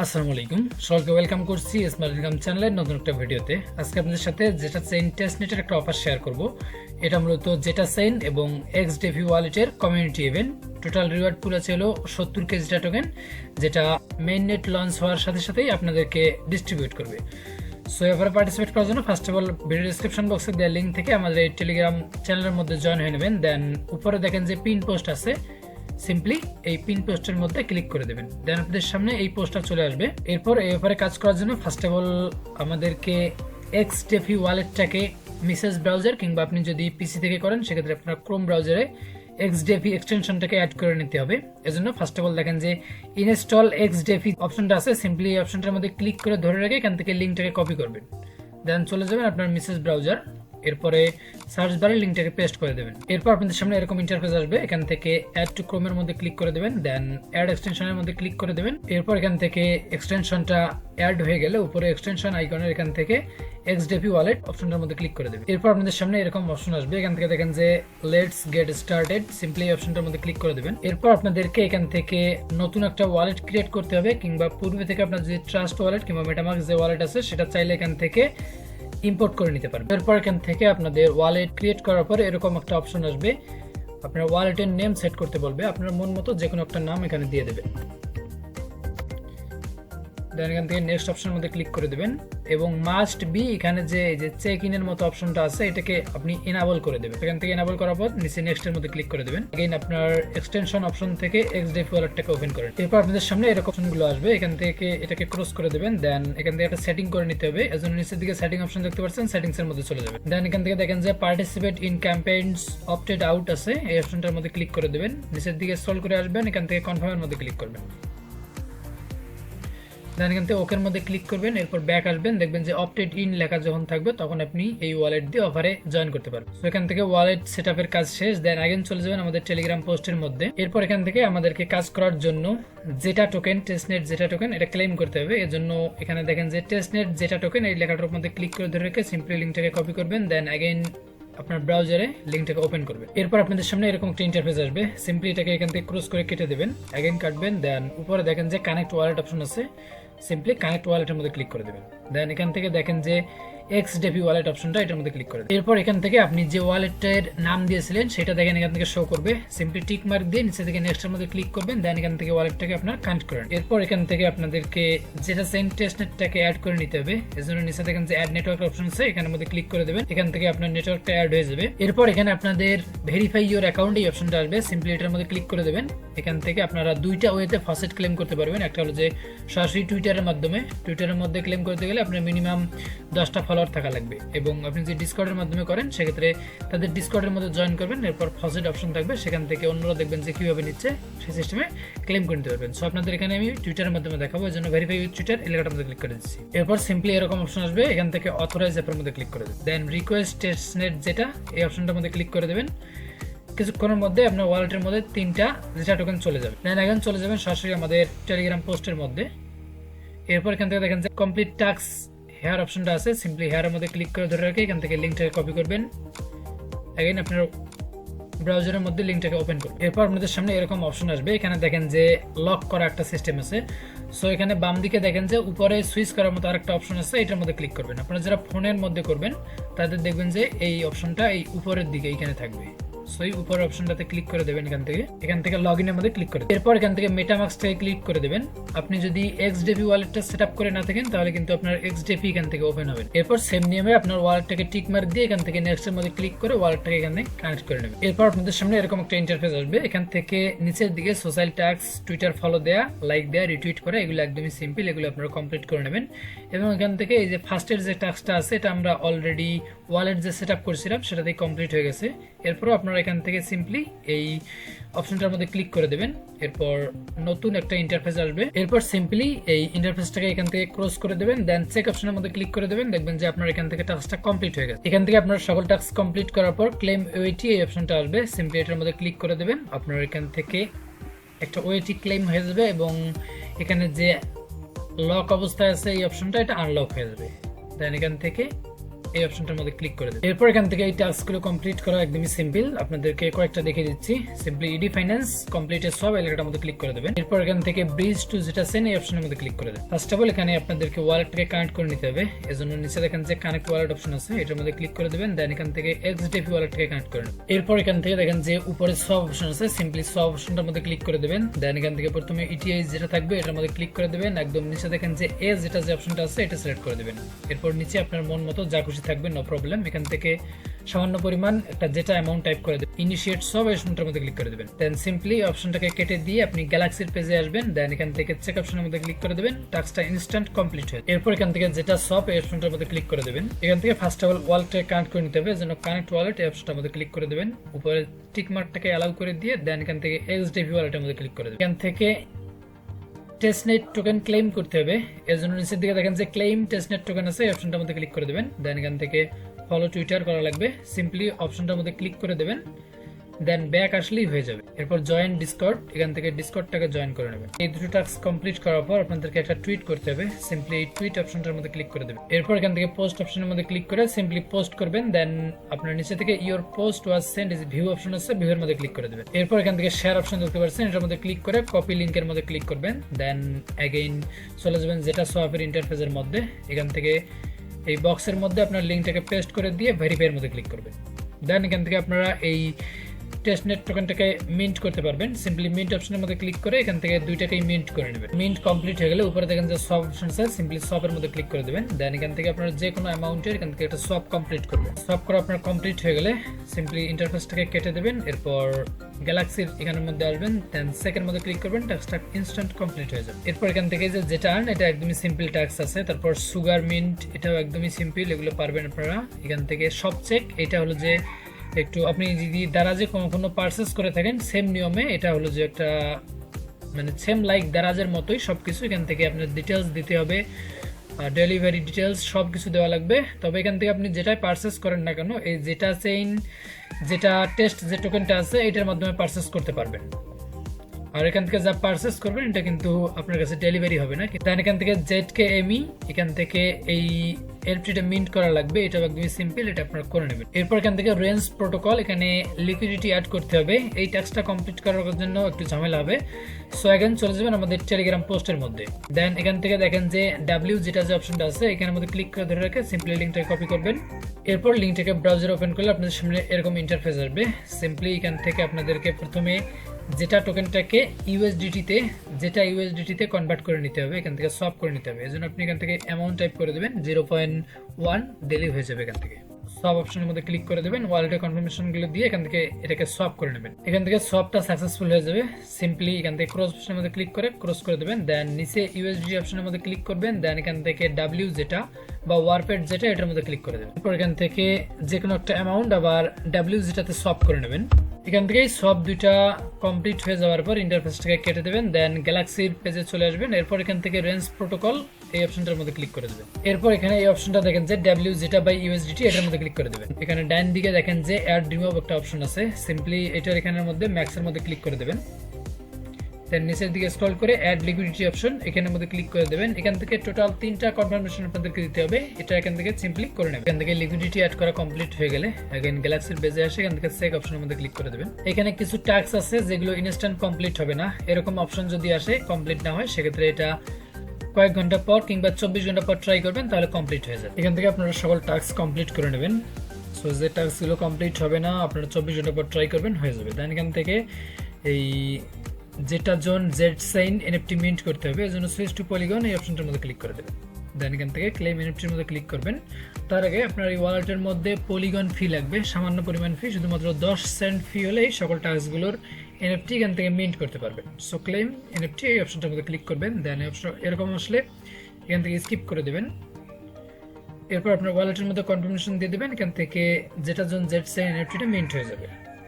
আসসালামু আলাইকুম, সকলকে ওয়েলকাম করছি স্মার্ট ইনকাম চ্যানেলের নতুন একটা ভিডিওতে। আজকে আপনাদের সাথে ZetaChain টেস্টনেটের একটা অফার শেয়ার করব। এটা মূলত ZetaChain এবং XDefi ওয়ালেটের কমিউনিটি ইভেন্ট। টোটাল রিওয়ার্ড পুল আছে হলো 70 কে Zeta টোকেন, যেটা মেইন নেট লঞ্চ হওয়ার সাথে সাথেই আপনাদেরকে ডিস্ট্রিবিউট করবে। সো এবারে পার্টিসিপেট করার জন্য first of all video description বক্সে দেওয়া লিঙ্ক থেকে আমাদের এই টেলিগ্রাম চ্যানেলের মধ্যে জয়েন হয়ে নেবেন। দেন উপরে দেখেন যে পিন পোস্ট আছে, সিম্পলি এই পিন পোস্টের মধ্যে ক্লিক করে দেবেন। দেন আপনাদের সামনে এই পোস্টটা চলে আসবে। এরপর এই ব্যাপারে কাজ করার জন্য ফার্স্ট অফ অল আমাদেরকে XDefi ওয়ালেটটাকে মেসেজ ব্রাউজার কিংবা আপনি যদি পিসি থেকে করেন সেক্ষেত্রে আপনার ক্রোম ব্রাউজারে XDefi এক্সটেনশনটাকে অ্যাড করে নিতে হবে। এজন্য ফার্স্ট অফ অল দেখেন যে ইনস্টল XDefi অপশনটা আছে, সিম্পলি এই অপশনটার মধ্যে ক্লিক করে ধরে রেখে এখান থেকে লিঙ্কটাকে কপি করবেন। দেন চলে যাবেন আপনার মেসেজ ব্রাউজার, এরপরে সার্চ বারে লিঙ্কটাকে পেস্ট করে দেবেন। এরপর আপনাদের সামনে এরকম ইন্টারফেস আসবে, এখান থেকে অ্যাড টু ক্রোমের মধ্যে ক্লিক করে দেবেন। দেন অ্যাড এক্সটেনশনের মধ্যে ক্লিক করে দেবেন। এরপর এখান থেকে এক্সটেনশনটা অ্যাড হয়ে গেলে উপরে এক্সটেনশন আইকনের এখান থেকে XDefi ওয়ালেট অপশনটার মধ্যে ক্লিক করে দেবেন। এরপর আপনাদের সামনে এরকম অপশন আসবে, এখান থেকে দেখেন যে লেটস গেট স্টার্টেড, সিম্পলি এই অপশনটার মধ্যে ক্লিক করে দেবেন। এরপর আপনাদেরকে এখান থেকে নতুন একটা ওয়ালেট ক্রিয়েট করতে হবে, কিংবা পূর্বে থেকে আপনার যে ট্রাস্ট ওয়ালেট কিংবা মেটামাস্ক যে ওয়ালেট আছে সেটা চাইলে এখান থেকে ইম্পোর্ট করে নিতে পারবেন। এরপর এখান থেকে আপনাদের ওয়ালেট ক্রিয়েট করার পর এরকম একটা অপশন আসবে, আপনার ওয়ালেটের নেম সেট করতে বলবে, আপনার মন মতো যে কোনো একটা নাম এখানে দিয়ে দেবেন। দেন এখান থেকে নেক্সট অপশনের মধ্যে ক্লিক করে দেবেন এবং মাস্ট বি এখানে যে চেক ইনের মতো অপশনটা আছে এটাকে আপনি এনাবল করে দেবেন। এখান থেকে এনাবল করার পর নিচে নেক্সট এর মধ্যে ক্লিক করে দেবেন। এগেইন আপনার এক্সটেনশন অপশন থেকে XDefi ওয়ালেটটাকে ওপেন করেন। এরপর আপনাদের সামনে এরকম অপশনগুলো আসবে, এখান থেকে এটাকে ক্রস করে দেবেন। দেন এখান থেকে একটা সেটিং করে নিতে হবে, এজন্য নিচের দিকে সেটিং অপশন দেখতে পাচ্ছেন, সেটিংস এর মধ্যে চলে যাবেন। দেন এখান থেকে দেখেন যে participate in campaigns opted out আছে, এই অপশনটার মধ্যে ক্লিক করে দেবেন। নিচের দিকে স্ক্রল করে আসবেন, এখান থেকে কনফার্মের মধ্যে ক্লিক করবেন। দেন এখান থেকে ওকের মধ্যে ক্লিক করবেন, এরপর ব্যাক আসবেন, দেখবেন যে অপটেড ইন লেখা যখন থাকবে তখন আপনি এই ওয়ালেট দিয়ে অফারে জয়েন করতে পারবেন। তো এখান থেকে ওয়ালেট সেটআপের কাজ শেষ। দেন আগেন চলে যাবেন আমাদের টেলিগ্রাম পোস্টের মধ্যে। এরপর এখান থেকে আমাদেরকে কাজ করার জন্য জেটা টোকেন, টেস্টনেট জেটা টোকেন এটা ক্লেম করতে হবে। এর জন্য এখানে দেখেন যে টেস্টনেট জেটা টোকেন এই লেখাটার মধ্যে ক্লিক করে ধরে রেখে সিম্পলি লিঙ্কটাকে কপি করবেন। দেন আগেন আপনার ব্রাউজারে লিঙ্কটাকে ওপেন করবেন। এরপর আপনাদের সামনে এরকম একটা ইন্টারফেস আসবে, সিম্পলি এটাকে এখান থেকে ক্রস করে কেটে দেবেন, আগেন কাটবেন। দেন উপরে দেখেন যে কানেক্ট ওয়ালেট অপশন আছে, সিম্পলি কানেক্ট ওয়ালেটের মধ্যে ক্লিক করে দেবেন। দেন এখান থেকে দেখেন যে XDefi ওয়ালেট অপশনটা এটার মধ্যে ক্লিক করে দেবেন। এরপর এখান থেকে আপনি যে ওয়ালেটের নাম দিয়েছিলেন সেটা দেখেন এখান থেকে শো করবে, সিম্পলি টিক মার্ক দিয়ে নিচে থেকে নেক্সটের মধ্যে ক্লিক করবেন। দেন এখান থেকে ওয়ালেটটাকে আপনার কানেক্ট করেন। এরপর এখান থেকে আপনাদেরকে ZetaChain টেস্টনেটটাকে অ্যাড করে নিতে হবে, এজন্য নিচে দেখেন যে অ্যাড নেটওয়ার্ক অপশন আছে, এখানের মধ্যে ক্লিক করে দেবেন। এখান থেকে আপনার নেটওয়ার্কটা অ্যাড হয়ে যাবে। এরপর এখানে আপনাদের ভেরিফাই ইওর অ্যাকাউন্ট এই অপশনটা আসবে, সিম্পলি এটার মধ্যে ক্লিক করে দেবেন। এখান থেকে আপনারা দুইটা ওয়েতে ফসেট ক্লেম করতে পারবেন, একটা হলো যে সরাসরি টুইটারের মাধ্যমে, টুইটারের মধ্যে ক্লেম করতে গেলে আপনার মিনিমাম 10টা ফলোয়ার থাকা লাগবে, এবং আপনি যদি ডিসকর্ডের মাধ্যমে করেন সেক্ষেত্রে তাদের ডিসকর্ডের মধ্যে জয়েন করবেন। এরপর ফসেট অপশন থাকবে, সেখান থেকে অন্যরা দেখবেন যে কীভাবে নিচ্ছে সেই সিস্টেমে ক্লেম করে নিতে পারবেন। সো আপনাদের এখানে আমি টুইটারের মাধ্যমে দেখাবো, এই জন্য ভেরিফাই উইথ টুইটার এই লেখাটার মধ্যে ক্লিক করে দিচ্ছি। এরপর সিম্পলি এরকম অপশন আসবে, এখান থেকে অথরাইজ অ্যাপের মধ্যে ক্লিক করে দেবেন। দেন রিকোয়েস্ট টেস্টনেট যেটা এই অপশনটার মধ্যে ক্লিক করে দেবেন। কিছুক্ষণের মধ্যে আপনার ওয়ালেটের মধ্যে 3টা জেটা টোকেন চলে যাবে। দেন এখন চলে যাবেন সরাসরি আমাদের টেলিগ্রাম পোস্টের মধ্যে। এরপর এখান থেকে দেখেন যে কমপ্লিট টাস্ক হেয়ার অপশনটা আছে, সিম্পলি হেয়ারের মধ্যে ক্লিক করে ধরে রেখে এখান থেকে লিঙ্কটাকে কপি করবেন, এগেইন আপনার ব্রাউজারের মধ্যে লিঙ্কটাকে ওপেন করবেন। এরপর আপনাদের সামনে এরকম অপশন আসবে, এখানে দেখেন যে লক করা একটা সিস্টেম আছে। সো এখানে বাম দিকে দেখেন যে উপরে সুইচ করার মতো আরেকটা অপশন আছে, এটার মধ্যে ক্লিক করবেন। আপনারা যারা ফোনের মধ্যে করবেন তাদের দেখবেন যে এই অপশনটা এই উপরের দিকে এইখানে থাকবে। সো এই উপরের অপশনটাতে ক্লিক করে দেবেন, এখান থেকে লগ ইনের মধ্যে ক্লিক করে দেবেন। এরপর এখান থেকে মেটামাস্কটাকে ক্লিক করে দেবেন। আপনি যদি XDefi ওয়ালেটটা সেট আপ করে না থাকেন তাহলে কিন্তু আপনার XDefi এখান থেকে ওপেন হবে। এরপর সেম নিয়মে আপনার ওয়ালেটটাকে টিক মার্ক দিয়ে এখান থেকে নেক্সট এর মধ্যে ক্লিক করে ওয়ালেটটাকে এখানে কানেক্ট করে নেবেন। এরপর আপনাদের সামনে এরকম একটা ইন্টারফেস আসবে, এখান থেকে নিচের দিকে সোশ্যাল ট্যাক্স, টুইটার ফলো দেয়া, লাইক দেয়া, রিটুইট করা, এগুলো একদমই সিম্পল, এগুলো আপনারা কমপ্লিট করে নেবেন। এবং এখান থেকে এই যে ফার্স্টের যে টাস্কটা আছে এটা আমরা অলরেডি ওয়ালেট যে সেট আপ করেছিলাম সেটাতেই কমপ্লিট হয়ে গেছে। এরপরও আপনারা এখান থেকে সিম্পলি এই অপশনটার মধ্যে ক্লিক করে দেবেন। এরপর নতুন একটা ইন্টারফেস আসবে, এরপর সিম্পলি এই ইন্টারফেসটাকে এখান থেকে ক্লোজ করে দেবেন। দেন চেক অপশনের মধ্যে ক্লিক করে দেবেন, দেখবেন যে আপনার এখান থেকে টাস্কটা কমপ্লিট হয়ে গেছে। এখান থেকে আপনার সকল টাস্ক কমপ্লিট করার পর ক্লেম ওয়েটি এই অপশনটা আসবে, সিম্পলি এটার মধ্যে ক্লিক করে দেবেন। আপনার এখান থেকে একটা ওয়েটি ক্লেম হয়ে যাবে এবং এখানে যে লক অবস্থায় আছে এই অপশনটা এটা আনলক হয়ে যাবে। দেন এখান থেকে এই অপশনটার মধ্যে ক্লিক করে দেবেন। এরপর এখান থেকে এই টাস্কগুলো কমপ্লিট করা একদমই সিম্পল, আপনাদেরকে কয়েকটা দেখিয়ে দিচ্ছি। সিম্পলি ইডি ফাইন্যান্স কমপ্লিট সব এই লেখাটার মধ্যে ক্লিক করে দেবেন। এরপর এখান থেকে ব্রিজ টু ZetaChain এই অপশনের মধ্যে ক্লিক করে দেবেন। ফার্স্ট অফ অল এখানে আপনাদেরকে ওয়ালেটটাকে কানেক্ট করে নিতে হবে, এজন্য নিচে দেখেন যে কানেক্ট ওয়ালেট অপশন আছে, এটার মধ্যে ক্লিক করে দেবেন। দেন এখান থেকে XDP ওয়ালেটটাকে কানেক্ট করে নেবেন। এরপর এখান থেকে দেখেন যে উপরে সব অপশন আছে, সিম্পলি সব অপশনটার মধ্যে ক্লিক করে দেবেন। দেন এখান থেকে প্রথমে ETI যেটা থাকবে এটার মধ্যে ক্লিক করে দেবেন। একদম নিচে দেখেন যে যেটা যে অপশনটা আছে এটা সিলেক্ট করে দেবেন। এরপর নিচে আপনার মন মতো যা খুশি থাকবে, নো প্রবলেম। এখান থেকে সামান্য পরিমাণ একটা যেটা অ্যামাউন্ট টাইপ করে দেবেন। ইনিশিয়েট সব অপশনটার মধ্যে ক্লিক করে দেবেন। দেন সিম্পলি অপশনটাকে কেটে দিয়ে আপনি গ্যালাক্সির পেজে আসবেন। দেন এখান থেকে চেক অপশনের মধ্যে ক্লিক করে দেবেন, টাস্কটা ইনস্ট্যান্ট কমপ্লিট হয়ে। এরপর এখান থেকে যেটা সব এই অপশনটার মধ্যে ক্লিক করে দেবেন। এখান থেকে ফার্স্ট অফ অল ওয়ালেটটাকে কানেক্ট করে নিতে হবে, যেন কানেক্ট ওয়ালেট এই অপশনটার মধ্যে ক্লিক করে দেবেন। উপরে টিক মার্কটাকে অ্যালাউ করে দিয়ে দেন এখান থেকে XDP ওয়ালেটের মধ্যে ক্লিক করে দেবেন। এখান থেকে টেস্টনেট টোকেন ক্লেম করতে হবে, এর জন্য নিচের দিকে দেখেন যে ক্লেম টেস্টনেট টোকেন আছে, এই অপশনটার মধ্যে ক্লিক করে দেবেন। দেন এখান থেকে ফলো টুইটার করা লাগবে, সিম্পলি অপশনটার মধ্যে ক্লিক করে দেবেন। দেন ব্যাক আসলেই হয়ে যাবে। এরপর জয়েন ডিসকর্ড, এখান থেকে ডিসকর্ডটাকে জয়েন করে নেবেন। এই দুটো টাস্ক কমপ্লিট করার পর আপনাদেরকে একটা টুইট করতে হবে, সিম্পলি এই টুইট অপশনটার মধ্যে ক্লিক করে দেবেন। এরপর এখান থেকে পোস্ট অপশনের মধ্যে ক্লিক করে সিম্পলি পোস্ট করবেন। দেন আপনার নিচে থেকে your post was send is view option আছে, ভিউ এর মধ্যে ক্লিক করে দেবেন। এরপর এখান থেকে শেয়ার অপশন দেখতে পাচ্ছেন, এটার মধ্যে ক্লিক করে কপি লিংকের মধ্যে ক্লিক করবেন। দেন অ্যাগেইন চলে যাবেন যেটা সোয়াপের ইন্টারফেসের মধ্যে। এখান থেকে এই বক্সের মধ্যে আপনার লিঙ্কটাকে পেস্ট করে দিয়ে ভেরিফাইয়ের মধ্যে ক্লিক করবেন। দেন এখান থেকে আপনারা এই টেস্টনেট টোকেনটাকে মিন্ট করতে পারবেন, সিম্পলি মিন্ট অপশনের মধ্যে ক্লিক করে এখান থেকে দুইটাকেই মিন্ট করে নেবেন। মিন্ট কমপ্লিট হয়ে গেলে উপরে দেখেন যে সব অপশন আছে, সিম্পলি সবের মধ্যে ক্লিক করে দেবেন। দেন এখান থেকে আপনারা যে কোনো অ্যামাউন্টের এখান থেকে একটা সব কমপ্লিট করবেন। সব করা আপনার কমপ্লিট হয়ে গেলে সিম্পলি ইন্টারফেসটাকে কেটে দেবেন। এরপর গ্যালাক্সির এখানের মধ্যে আসবেন, দেন সেকেন্ড মধ্যে ক্লিক করবেন, টাস্কটা ইনস্ট্যান্ট কমপ্লিট হয়ে যাবে। এরপর এখান থেকে যে যেটা আর্ন এটা একদমই সিম্পল টাস্ক আছে। তারপর সুগার মিন্ট এটাও একদমই সিম্পল, এগুলো পারবেন আপনারা। এখান থেকে সব চেক, এটা হলো যে একটু আপনি যদি দারাজে কোনো পারচেস করে থাকেন সেম নিয়মে, এটা হলো যে একটা মানে সেম লাইক দারাজের মতোই সবকিছু। এখান থেকে আপনার ডিটেলস দিতে হবে, ডেলিভারি ডিটেলস সব কিছু দেওয়া লাগবে। তবে এখান থেকে আপনি যেটাই পারচেস করেন না কেন, এই ZetaChain যেটা টেস্ট যে টোকেনটা আছে এটার মাধ্যমে পারচেস করতে পারবেন। আর এখান থেকে যা পারচেস করবেন এটা কিন্তু আপনার কাছে ডেলিভারি হবে না। দেন এখান থেকে ZKME এখান থেকে এই এনএফটিটা মিন্ট করা লাগবে, এটা একদমই সিম্পল, এটা আপনারা করে নেবেন। এরপর এখান থেকে রেঞ্জ প্রোটোকল, এখানে লিকুইডিটি অ্যাড করতে হবে। এই টাস্কটা কমপ্লিট করার জন্য একটু ঝামেলা হবে। সো এখানে চলে যাবেন আমাদের টেলিগ্রাম পোস্টের মধ্যে। দেন এখান থেকে দেখেন যে যেটা যে অপশনটা আছে এখানের মধ্যে ক্লিক করে ধরে রেখে সিম্পলি লিঙ্কটাকে কপি করবেন। এরপর লিঙ্কটাকে ব্রাউজার ওপেন করলে আপনাদের সামনে এরকম ইন্টারফেস আসবে। সিম্পলি এখান থেকে আপনাদেরকে প্রথমে যেটা টোকেনটাকে USDT-তে কনভার্ট করে নিতে হবে, এখান থেকে সব করে নিতে হবে। এজন্য আপনি এখান থেকে অ্যামাউন্ট টাইপ করে দেবেন 0.1 দিলেই হয়ে যাবে। এখান থেকে সব অপশনের মধ্যে ক্লিক করে দেবেন, ওয়ালেটের কনফার্মেশনগুলো দিয়ে এখান থেকে এটাকে সব করে নেবেন। এখান থেকে সবটা সাকসেসফুল হয়ে যাবে। সিম্পলি এখান থেকে ক্রস অপশনের মধ্যে ক্লিক করে ক্রস করে দেবেন। দেন নিচে USDT অপশনের মধ্যে ক্লিক করবেন। দেন এখান থেকে Zeta বা ওয়ারপেড যেটা এটার মধ্যে ক্লিক করে দেবেন। এরপর এখান থেকে যে কোনো একটা অ্যামাউন্ট আবার Zeta-তে সব করে নেবেন। এখান থেকেই সব দুইটা কমপ্লিট হয়ে যাওয়ার পর ইন্টারফেসটাকে কেটে দেবেন। দেন গ্যালাক্সির পেজে চলে আসবেন। এরপর এখান থেকে রেঞ্জ প্রোটোকল এই অপশনটার মধ্যে ক্লিক করে দেবেন। এরপর এখানে এই অপশনটা দেখেন যে Zeta/USDT এটার মধ্যে ক্লিক করে দেবেন। এখানে ডান দিকে দেখেন যে অ্যাড রিমুভ একটা অপশন আছে, সিম্পলি এটার এখানের মধ্যে ম্যাক্সের মধ্যে ক্লিক করে দেবেন। দেন নিচের দিকে স্ক্রল করে অ্যাড লিকুইডিটি অপশন এখানের মধ্যে ক্লিক করে দেবেন। এখান থেকে টোটাল 3টা কনফার্মেশন আপনাদেরকে দিতে হবে, এটা এখান থেকে সিম্পলি করে নেবেন। এখান থেকে লিকুইডিটি অ্যাড করা কমপ্লিট হয়ে গেলে এগেইন গ্যালাক্সির পেজে আসে এখান থেকে চেক অপশনের মধ্যে ক্লিক করে দেবেন। এখানে কিছু টাস্ক আছে যেগুলো ইনস্ট্যান্ট কমপ্লিট হবে না, এরকম অপশন যদি আসে কমপ্লিট না হয় সেক্ষেত্রে এটা কয়েক ঘন্টা পর কিংবা 24 ঘন্টা পর ট্রাই করবেন, তাহলে কমপ্লিট হয়ে যাবে। এখান থেকে আপনারা সকল টাস্ক কমপ্লিট করে নেবেন। সো যে টাস্কগুলো কমপ্লিট হবে না আপনারা 24 ঘন্টা পর ট্রাই করবেন, হয়ে যাবে। দেন এখান থেকে এই ZetaChain NFT মিন্ট করতে হবে, এজন্য সুইচ টু পলিগন এই অপশনটার মধ্যে ক্লিক করে দেবেন। দেন এখান থেকে ক্লেম এনএফটির মধ্যে ক্লিক করবেন। তার আগে আপনার এই ওয়ালেটের মধ্যে পলিগন ফি লাগবে, সামান্য পরিমাণ ফি, শুধুমাত্র 10 সেন্ট ফি হলেই সকল টাস্কগুলোর NFT এখান থেকে মিন্ট করতে পারবেন। সো ক্লেম NFT এই অপশনটার মধ্যে ক্লিক করবেন। দেন এরকম আসলে এখান থেকে স্কিপ করে দেবেন। এরপর আপনার ওয়ালেটের মধ্যে কনফার্মেশন দিয়ে দেবেন, এখান থেকে ZetaChain NFTটা মিন্ট হয়ে যাবে।